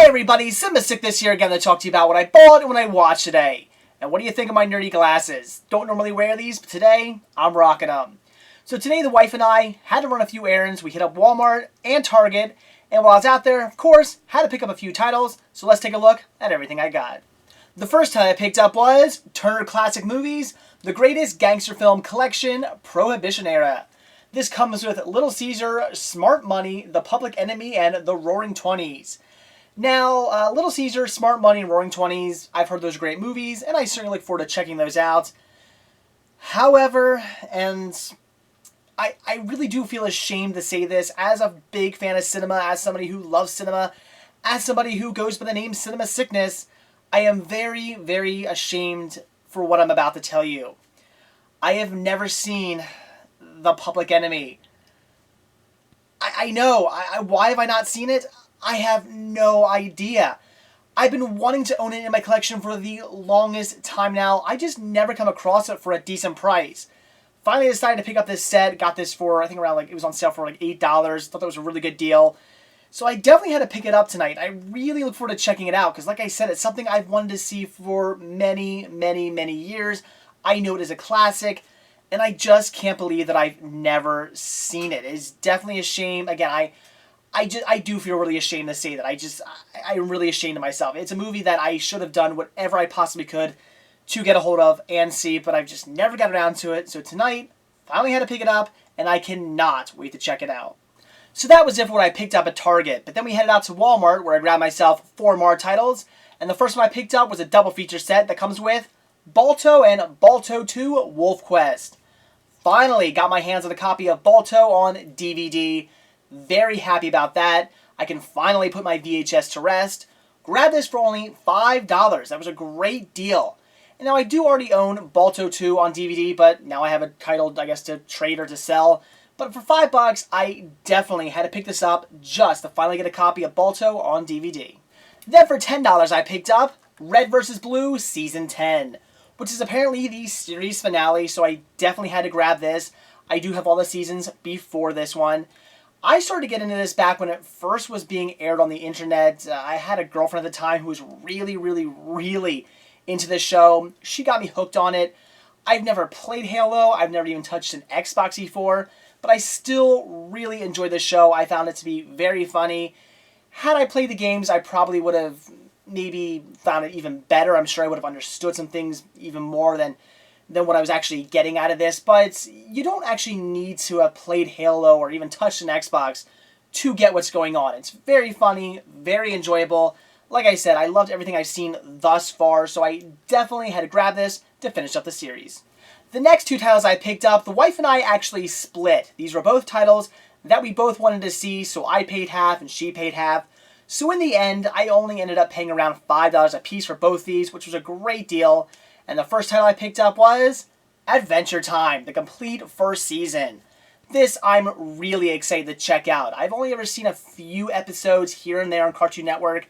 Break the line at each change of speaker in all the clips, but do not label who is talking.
everybody, Sick this year again to talk to you about what I bought and what I watched today. And what do you think of my nerdy glasses? Don't normally wear these, but today, I'm rocking them. So today the wife and I had to run a few errands. We hit up Walmart and Target, and while I was out there, of course, had to pick up a few titles, so let's take a look at everything I got. The first title I picked up was Turner Classic Movies, The Greatest Gangster Film Collection, Prohibition Era. This comes with Little Caesar, Smart Money, The Public Enemy, and The Roaring Twenties. Now, Little Caesar, Smart Money, and Roaring Twenties, I've heard those are great movies, and I certainly look forward to checking those out. However, and I really do feel ashamed to say this, as a big fan of cinema, as somebody who loves cinema, as somebody who goes by the name Cinema Sickness, I am very, very ashamed for what I'm about to tell you. I have never seen The Public Enemy. I know. Why have I not seen it? I have no idea. I've been wanting to own it in my collection for the longest time now. I just never come across it for a decent price. Finally I decided to pick up this set. Got this for, I think around it was on sale for $8. Thought that was a really good deal. So I definitely had to pick it up tonight. I really look forward to checking it out because like I said, it's something I've wanted to see for many, many, many years. I know it is a classic. And I just can't believe that I've never seen it. It's definitely a shame. Again, I do feel really ashamed to say that. I'm really ashamed of myself. It's a movie that I should have done whatever I possibly could to get a hold of and see, but I've just never got around to it. So tonight, finally had to pick it up, and I cannot wait to check it out. So that was it for what I picked up at Target. But then we headed out to Walmart, where I grabbed myself 4 more titles. And the first one I picked up was a double feature set that comes with Balto and Balto 2 Wolf Quest. Finally got my hands on a copy of Balto on DVD. Very happy about that. I can finally put my VHS to rest. Grabbed this for only $5. That was a great deal. And now I do already own Balto 2 on DVD, but now I have a title, I guess, to trade or to sell. But for $5, I definitely had to pick this up just to finally get a copy of Balto on DVD. Then for $10, I picked up Red vs. Blue Season 10, which is apparently the series finale, so I definitely had to grab this. I do have all the seasons before this one. I started to get into this back when it first was being aired on the internet. I had a girlfriend at the time who was really, really, really into this show. She got me hooked on it. I've never played Halo. I've never even touched an Xbox before, but I still really enjoyed this show. I found it to be very funny. Had I played the games, I probably would have maybe found it even better. I'm sure I would have understood some things even more than what I was actually getting out of this, but you don't actually need to have played Halo or even touched an Xbox to get what's going on. It's very funny, very enjoyable. Like I said, I loved everything I've seen thus far, so I definitely had to grab this to finish up the series. The next 2 titles I picked up, the wife and I actually split. These were both titles that we both wanted to see, so I paid half and she paid half. So in the end, I only ended up paying around $5 a piece for both these, which was a great deal. And the first title I picked up was Adventure Time, the complete first season. This I'm really excited to check out. I've only ever seen a few episodes here and there on Cartoon Network.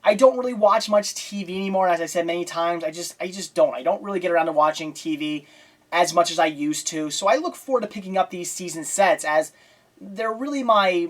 I don't really watch much TV anymore, as I said many times. I just don't. I don't really get around to watching TV as much as I used to. So I look forward to picking up these season sets as they're really I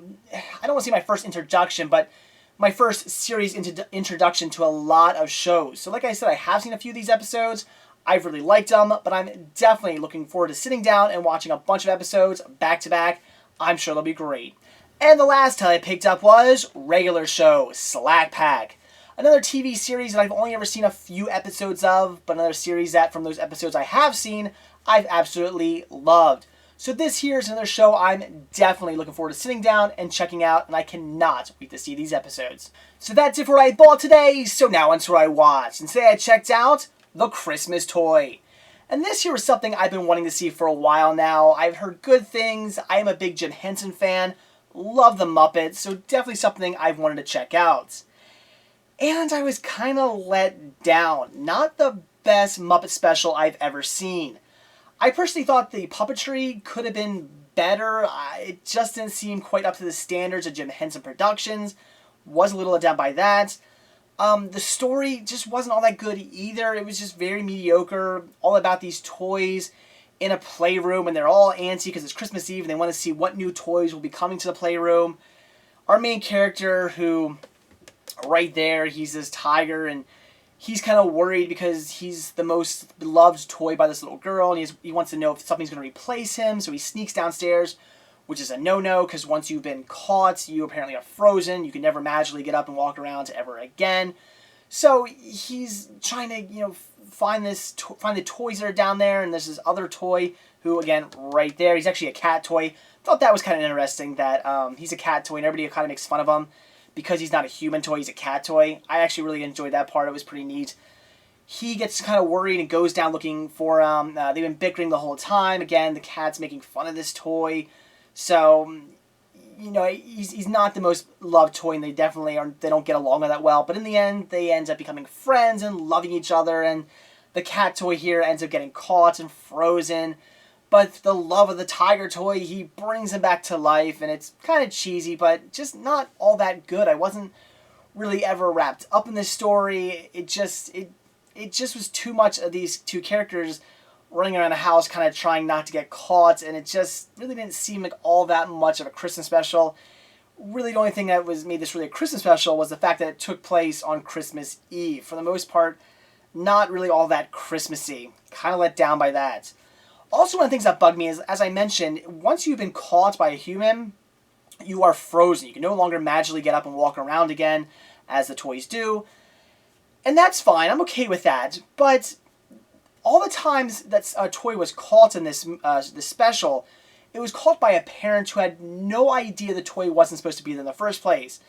don't want to say my first introduction, but my first series introduction to a lot of shows. So like I said, I have seen a few of these episodes. I've really liked them, but I'm definitely looking forward to sitting down and watching a bunch of episodes back to back. I'm sure they'll be great. And the last title I picked up was Regular Show, Slack Pack. Another TV series that I've only ever seen a few episodes of, but another series that from those episodes I have seen, I've absolutely loved. So this here is another show I'm definitely looking forward to sitting down and checking out, and I cannot wait to see these episodes. So that's it for what I bought today, so now on to what I watched. And today I checked out The Christmas Toy. And this here was something I've been wanting to see for a while now. I've heard good things. I am a big Jim Henson fan. Love the Muppets, so definitely something I've wanted to check out. And I was kind of let down. Not the best Muppet special I've ever seen. I personally thought the puppetry could have been better. It just didn't seem quite up to the standards of Jim Henson Productions. Was a little let down by that. The story just wasn't all that good either. It was just very mediocre. All about these toys in a playroom, and they're all antsy because it's Christmas Eve and they want to see what new toys will be coming to the playroom. Our main character, who right there. He's this tiger, and he's kind of worried because he's the most beloved toy by this little girl, and he wants to know if something's going to replace him, so he sneaks downstairs, which is a no-no, because once you've been caught, you apparently are frozen. You can never magically get up and walk around ever again. So he's trying to, find the toys that are down there, and there's this other toy who, again, right there, he's actually a cat toy. Thought that was kind of interesting that he's a cat toy, and everybody kind of makes fun of him because he's not a human toy, he's a cat toy. I actually really enjoyed that part. It was pretty neat. He gets kind of worried and goes down looking for him. They've been bickering the whole time. Again, the cat's making fun of this toy. So, he's not the most loved toy, and they don't get along that well. But in the end, they end up becoming friends and loving each other, and the cat toy here ends up getting caught and frozen. But the love of the tiger toy, he brings him back to life, and it's kind of cheesy, but just not all that good. I wasn't really ever wrapped up in this story. It just was too much of these two characters running around a house kind of trying not to get caught, and it just really didn't seem like all that much of a Christmas special. Really, the only thing that made this really a Christmas special was the fact that it took place on Christmas Eve. For the most part, not really all that Christmassy. Kind of let down by that. Also, one of the things that bugged me is, as I mentioned, once you've been caught by a human, you are frozen. You can no longer magically get up and walk around again, as the toys do. And that's fine. I'm okay with that. But all the times that a toy was caught in this special, it was caught by a parent who had no idea the toy wasn't supposed to be there in the first place.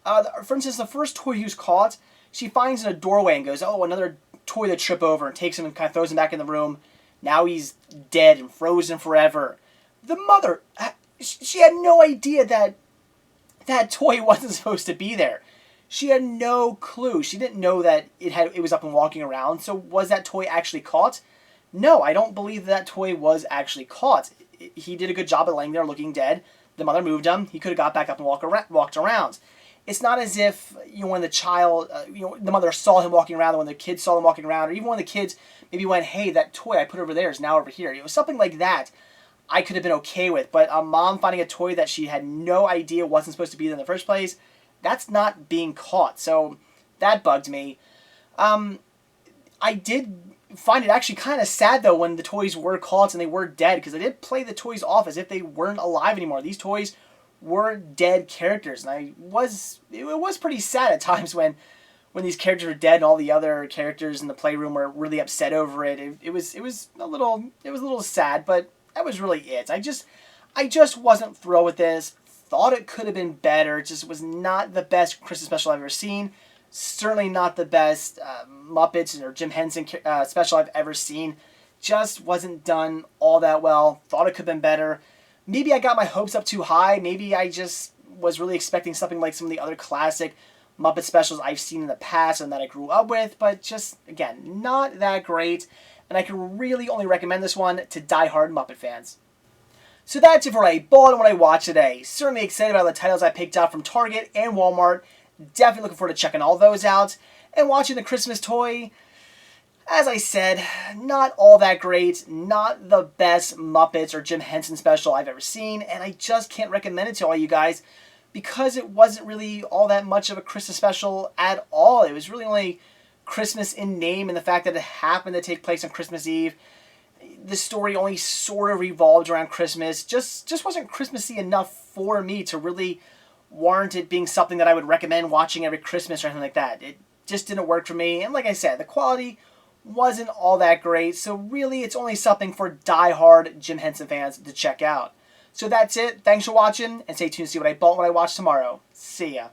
For instance, the first toy he was caught, she finds in a doorway and goes, "Oh, another toy to trip over," and takes him and kind of throws him back in the room. Now he's dead and frozen forever. The mother, she had no idea that that toy wasn't supposed to be there. She had no clue. She didn't know that it was up and walking around. So was that toy actually caught? No, I don't believe that toy was actually caught. He did a good job of laying there looking dead. The mother moved him. He could have got back up and walked around. It's not as if when the child, the mother saw him walking around, or when the kids saw him walking around, or even when the kids maybe went, "Hey, that toy I put over there is now over here." Something like that I could have been okay with. But a mom finding a toy that she had no idea wasn't supposed to be there in the first place, that's not being caught. So that bugged me. I did find it actually kind of sad, though, when the toys were caught and they were dead, because they did play the toys off as if they weren't alive anymore. These toys were dead characters, and it was pretty sad at times when these characters were dead and all the other characters in the playroom were really upset over it. It was a little sad, but that was really it. I just wasn't thrilled with this. Thought it could have been better. It just was not the best Christmas special I've ever seen. Certainly not the best Muppets or Jim Henson special I've ever seen. Just wasn't done all that well. Thought it could have been better. Maybe I got my hopes up too high. Maybe I just was really expecting something like some of the other classic Muppet specials I've seen in the past and that I grew up with. But just, again, not that great. And I can really only recommend this one to die-hard Muppet fans. So that's it for what I bought and what I watched today. Certainly excited about the titles I picked out from Target and Walmart. Definitely looking forward to checking all those out. And watching the Christmas toy, as I said, not all that great. Not the best Muppets or Jim Henson special I've ever seen. And I just can't recommend it to all you guys because it wasn't really all that much of a Christmas special at all. It was really only Christmas in name, and the fact that it happened to take place on Christmas Eve. The story only sort of revolved around Christmas. Just wasn't Christmassy enough for me to really warrant it being something that I would recommend watching every Christmas or anything like that. It just didn't work for me. And like I said, the quality wasn't all that great. So really, it's only something for die-hard Jim Henson fans to check out. So that's it. Thanks for watching, and stay tuned to see what I bought and what I watch tomorrow. See ya.